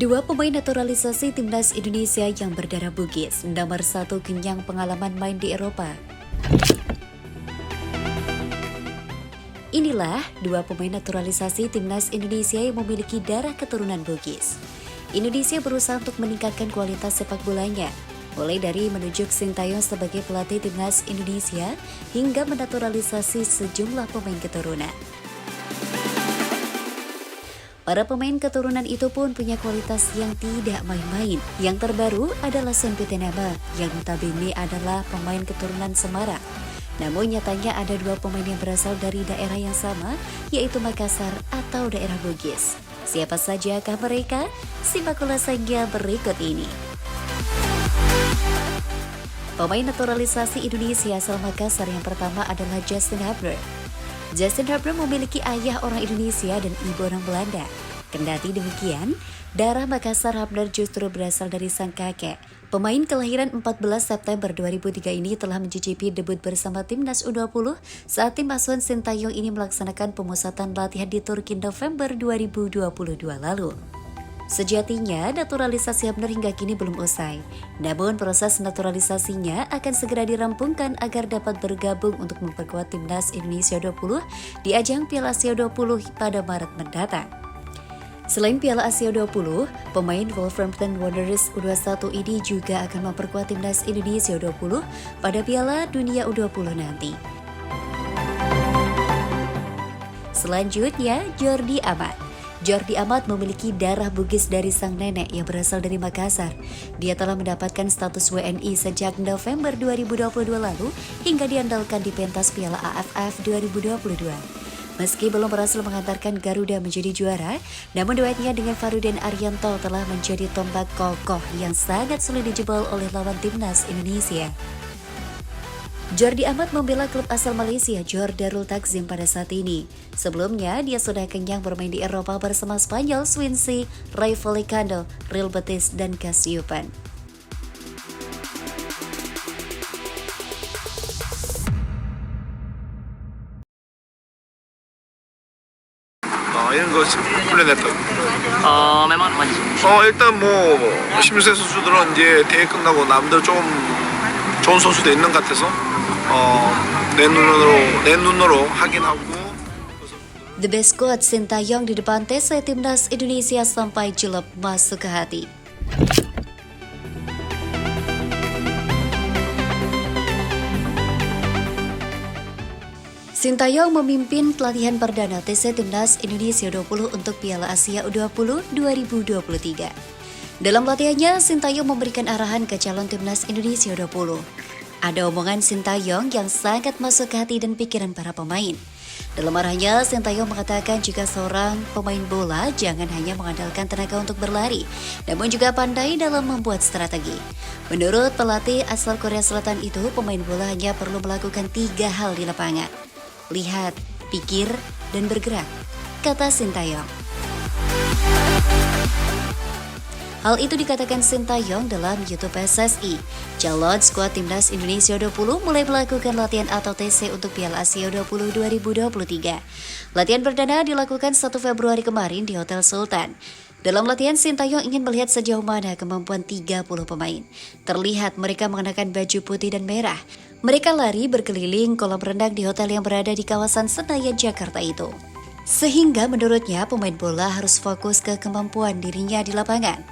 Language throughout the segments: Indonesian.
Dua pemain naturalisasi timnas Indonesia yang berdarah Bugis, nomor satu kenyang pengalaman main di Eropa. Inilah dua pemain naturalisasi timnas Indonesia yang memiliki darah keturunan Bugis. Indonesia berusaha untuk meningkatkan kualitas sepak bolanya, mulai dari menunjuk Sintayong sebagai pelatih timnas Indonesia hingga menaturalisasi sejumlah pemain keturunan. Para pemain keturunan itu pun punya kualitas yang tidak main-main. Yang terbaru adalah Sempiternama, yang notabene adalah pemain keturunan Semarang. Namun nyatanya ada dua pemain yang berasal dari daerah yang sama, yaitu Makassar atau daerah Bugis. Siapa sajakah mereka? Simak ulasannya berikut ini. Pemain naturalisasi Indonesia asal Makassar yang pertama adalah Justin Haber. Justin Haber memiliki ayah orang Indonesia dan ibu orang Belanda. Kendati demikian, darah Makassar Haber justru berasal dari sang kakek. Pemain kelahiran 14 September 2003 ini telah mencicipi debut bersama timnas U20 saat tim asuhan Sintayong ini melaksanakan pemusatan latihan di Turki November 2022 lalu. Sejatinya, naturalisasi Haber hingga kini belum usai. Namun, proses naturalisasinya akan segera dirampungkan agar dapat bergabung untuk memperkuat timnas Indonesia 20 di ajang Piala Asia 20 pada Maret mendatang. Selain Piala Asia 20, pemain Wolverhampton Wanderers U21 ini juga akan memperkuat timnas Indonesia 20 pada Piala Dunia U20 nanti. Selanjutnya, Jordi Amat. Jordi Amat memiliki darah Bugis dari sang nenek yang berasal dari Makassar. Dia telah mendapatkan status WNI sejak November 2022 lalu hingga diandalkan di pentas Piala AFF 2022. Meski belum berhasil mengantarkan Garuda menjadi juara, namun duetnya dengan Farudin Arianto telah menjadi tombak kokoh yang sangat sulit dijebol oleh lawan timnas Indonesia. Jordi Amat membela klub asal Malaysia Johor Darul Takzim pada saat ini. Sebelumnya, dia sudah kenyang bermain di Eropa bersama Spanyol, Swansea, Rayo Vallecano, Real Betis, dan Cassiopan. 이런 거 훈련했다고? memang 많이 일단 신유세 선수들은 이제 대회 끝나고 남들 좀 좋은 선수도 있는 것 같아서 내 눈으로 확인하고. The best squad Sintayong di depan TC Timnas Indonesia sampai jelek masuk ke hati. Sintayong memimpin pelatihan perdana TC Timnas Indonesia 20 untuk Piala Asia U20 2023. Dalam latihannya, Sintayong memberikan arahan ke calon timnas Indonesia 20. Ada omongan Sintayong yang sangat masuk ke hati dan pikiran para pemain. Dalam arahannya, Sintayong mengatakan jika seorang pemain bola jangan hanya mengandalkan tenaga untuk berlari, namun juga pandai dalam membuat strategi. Menurut pelatih asal Korea Selatan itu, pemain bola hanya perlu melakukan 3 hal di lapangan. Lihat, pikir, dan bergerak, kata Sintayong. Hal itu dikatakan Sintayong dalam YouTube PSSI. Calon skuad timnas Indonesia 20 mulai melakukan latihan atau TC untuk Piala Asia 20 2023. Latihan perdana dilakukan 1 Februari kemarin di Hotel Sultan. Dalam latihan, Sintayong ingin melihat sejauh mana kemampuan 30 pemain. Terlihat mereka mengenakan baju putih dan merah. Mereka lari berkeliling kolam renang di hotel yang berada di kawasan Senayan, Jakarta itu. Sehingga menurutnya pemain bola harus fokus ke kemampuan dirinya di lapangan.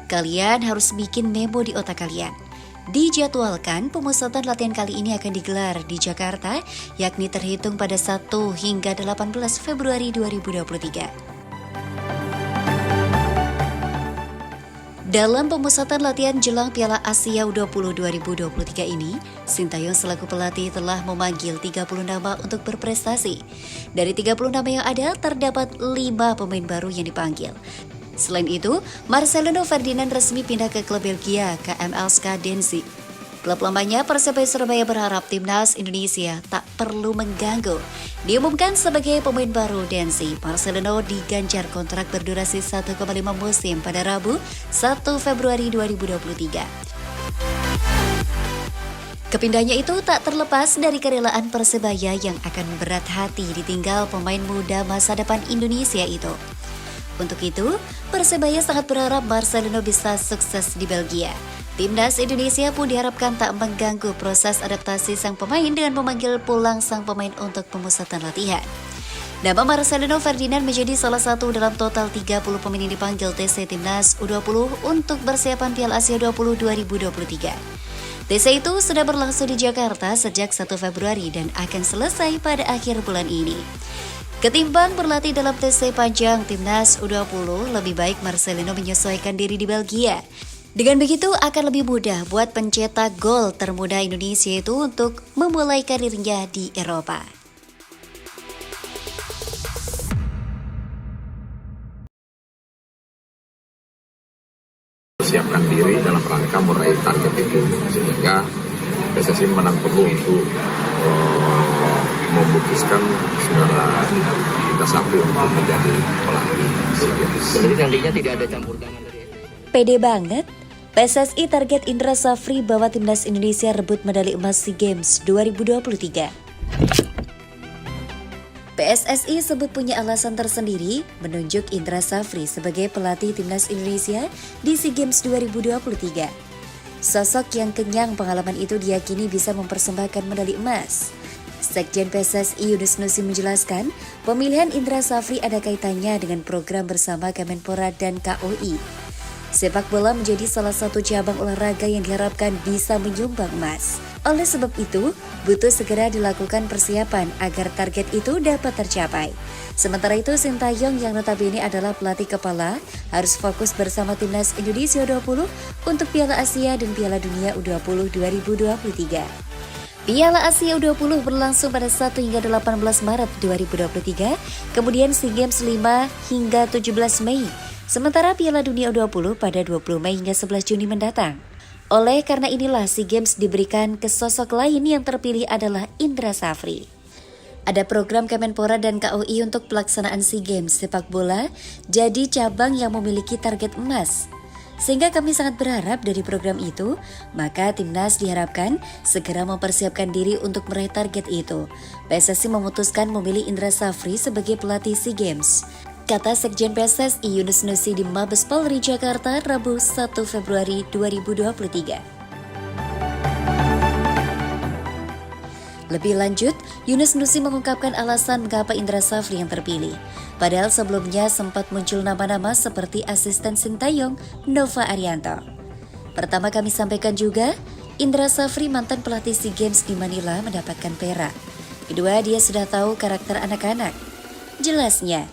Kalian harus bikin memo di otak kalian. Dijadwalkan pemusatan latihan kali ini akan digelar di Jakarta, yakni terhitung pada 1 hingga 18 Februari 2023. Dalam pemusatan latihan jelang Piala Asia U20 2023 ini, Sintayong selaku pelatih telah memanggil 30 nama untuk berprestasi. Dari 30 nama yang ada, terdapat 5 pemain baru yang dipanggil. Selain itu, Marcelino Ferdinand resmi pindah ke klub Belgia, KMLSK Denzig. Klub lamanya Persebaya Surabaya berharap timnas Indonesia tak perlu mengganggu. Diumumkan sebagai pemain baru Denzig, Marcelino diganjar kontrak berdurasi 1,5 musim pada Rabu 1 Februari 2023. Kepindahannya itu tak terlepas dari kerelaan Persebaya yang akan berat hati ditinggal pemain muda masa depan Indonesia itu. Untuk itu, Persebaya sangat berharap Marcelino bisa sukses di Belgia. Timnas Indonesia pun diharapkan tak mengganggu proses adaptasi sang pemain dengan memanggil pulang sang pemain untuk pemusatan latihan. Nama Marcelino Ferdinand menjadi salah satu dalam total 30 pemain yang dipanggil TC Timnas U20 untuk persiapan Piala Asia 20 2023. TC itu sudah berlangsung di Jakarta sejak 1 Februari dan akan selesai pada akhir bulan ini. Ketimbang berlatih dalam TC panjang Timnas U20, lebih baik Marcelino menyesuaikan diri di Belgia. Dengan begitu akan lebih mudah buat pencetak gol termuda Indonesia itu untuk memulai karirnya di Eropa. Siapkan diri dalam rangka meraih target itu, sehingga PSSI menang perlu untuk memutuskan saudara Indra Safri untuk menjadi pelatih SEA Games. Jadi nantinya tidak ada campur tangan dari Pede banget, PSSI target Indra Safri bawa timnas Indonesia rebut medali emas SEA Games 2023. PSSI sebut punya alasan tersendiri menunjuk Indra Safri sebagai pelatih timnas Indonesia di SEA Games 2023. Sosok yang kenyang pengalaman itu diyakini bisa mempersembahkan medali emas. Sekjen PSSI Yunus Nusi menjelaskan, pemilihan Indra Safri ada kaitannya dengan program bersama Kemenpora dan KOI. Sepak bola menjadi salah satu cabang olahraga yang diharapkan bisa menyumbang emas. Oleh sebab itu, butuh segera dilakukan persiapan agar target itu dapat tercapai. Sementara itu, Sintayong yang notabene adalah pelatih kepala harus fokus bersama timnas Indonesia U20 untuk Piala Asia dan Piala Dunia U20 2023. Piala Asia U20 berlangsung pada 1 hingga 18 Maret 2023, kemudian SEA Games 5 hingga 17 Mei. Sementara Piala Dunia U20 pada 20 Mei hingga 11 Juni mendatang. Oleh karena inilah SEA Games diberikan ke sosok lain yang terpilih adalah Indra Safri. Ada program Kemenpora dan KOI untuk pelaksanaan SEA Games sepak bola jadi cabang yang memiliki target emas. Sehingga kami sangat berharap dari program itu, maka timnas diharapkan segera mempersiapkan diri untuk meraih target itu. PSSI memutuskan memilih Indra Safri sebagai pelatih SEA Games. Kata Sekjen PSSI Yunus Nusi di Mabes Polri Jakarta, Rabu 1 Februari 2023. Lebih lanjut, Yunus Nusi mengungkapkan alasan mengapa Indra Safri yang terpilih. Padahal sebelumnya sempat muncul nama-nama seperti asisten Sintayong, Nova Arianto. Pertama kami sampaikan juga, Indra Safri mantan pelatih SEA Games di Manila mendapatkan perak. Kedua, dia sudah tahu karakter anak-anak. Jelasnya,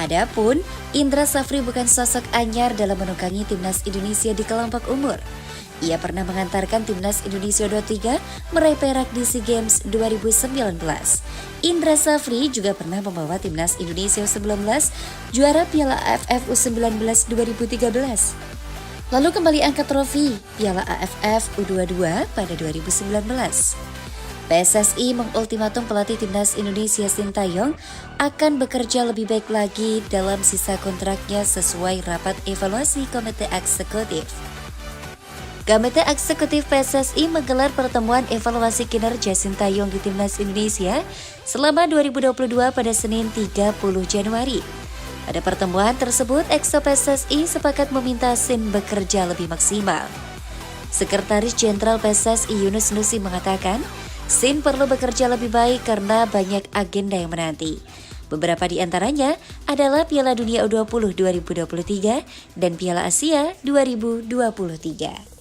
adapun Indra Safri bukan sosok anyar dalam menukangi timnas Indonesia di kelompok umur. Ia pernah mengantarkan timnas Indonesia U23 meraih perak di SEA Games 2019. Indra Safri juga pernah membawa timnas Indonesia U19 juara Piala AFF U19 2013. Lalu kembali angkat trofi Piala AFF U22 pada 2019. PSSI mengultimatum pelatih timnas Indonesia Sintayong akan bekerja lebih baik lagi dalam sisa kontraknya sesuai rapat evaluasi Komite Eksekutif. Komite Eksekutif PSSI menggelar pertemuan evaluasi kinerja Sintayong di timnas Indonesia selama 2022 pada Senin 30 Januari. Pada pertemuan tersebut, Exco PSSI sepakat meminta Sin bekerja lebih maksimal. Sekretaris Jenderal PSSI Yunus Nusi mengatakan, Sin perlu bekerja lebih baik karena banyak agenda yang menanti. Beberapa di antaranya adalah Piala Dunia U20 2023 dan Piala Asia 2023.